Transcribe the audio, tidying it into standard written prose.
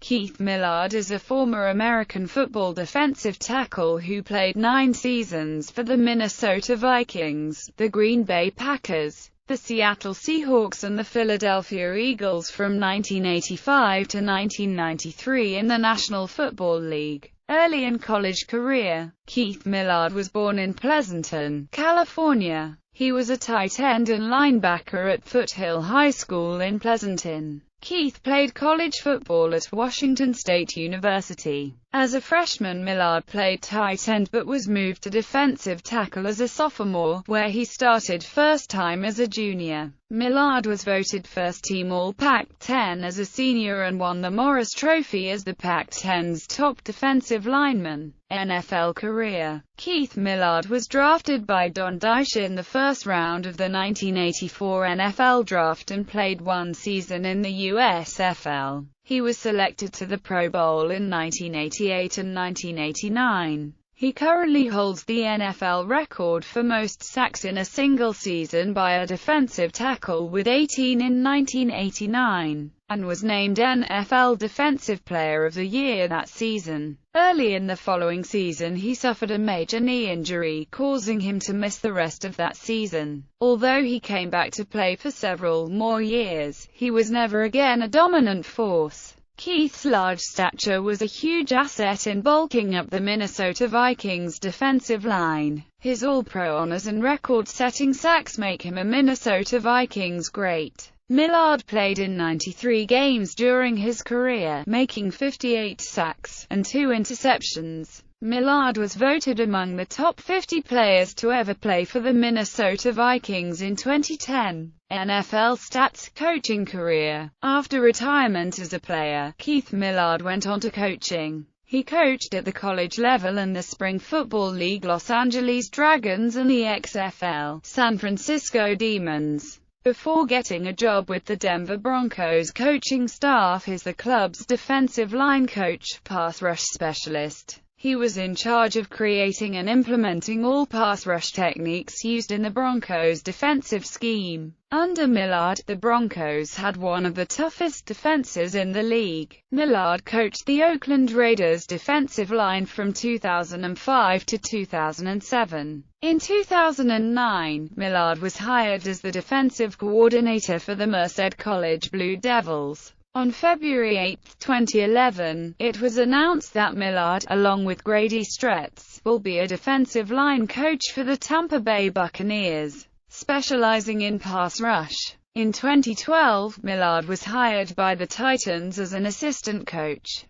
Keith Millard is a former American football defensive tackle who played 9 seasons for the Minnesota Vikings, the Green Bay Packers, the Seattle Seahawks and the Philadelphia Eagles from 1985 to 1993 in the National Football League. Early in college career, Keith Millard was born in Pleasanton, California. He was a tight end and linebacker at Foothill High School in Pleasanton. Keith played college football at Washington State University. As a freshman, Millard played tight end but was moved to defensive tackle as a sophomore, where he started first time as a junior. Millard was voted first-team All-Pac-10 as a senior and won the Morris Trophy as the Pac-10's top defensive lineman. NFL career. Keith Millard was drafted by Don Dyche in the first round of the 1984 NFL Draft and played 1 season in the USFL. He was selected to the Pro Bowl in 1988 and 1989. He currently holds the NFL record for most sacks in a single season by a defensive tackle with 18 in 1989, and was named NFL Defensive Player of the Year that season. Early in the following season he suffered a major knee injury, causing him to miss the rest of that season. Although he came back to play for several more years, he was never again a dominant force. Keith's large stature was a huge asset in bulking up the Minnesota Vikings' defensive line. His All-Pro honors and record-setting sacks make him a Minnesota Vikings great. Millard played in 93 games during his career, making 58 sacks and 2 interceptions. Millard was voted among the top 50 players to ever play for the Minnesota Vikings in 2010. NFL stats. Coaching career. After retirement as a player, Keith Millard went on to coaching. He coached at the college level in the Spring Football League, Los Angeles Dragons, and the XFL, San Francisco Demons, before getting a job with the Denver Broncos coaching staff as the club's defensive line coach, pass rush specialist. He was in charge of creating and implementing all pass rush techniques used in the Broncos' defensive scheme. Under Millard, the Broncos had one of the toughest defenses in the league. Millard coached the Oakland Raiders' defensive line from 2005 to 2007. In 2009, Millard was hired as the defensive coordinator for the Merced College Blue Devils. On February 8, 2011, it was announced that Millard, along with Grady Stretz, will be a defensive line coach for the Tampa Bay Buccaneers, specializing in pass rush. In 2012, Millard was hired by the Titans as an assistant coach.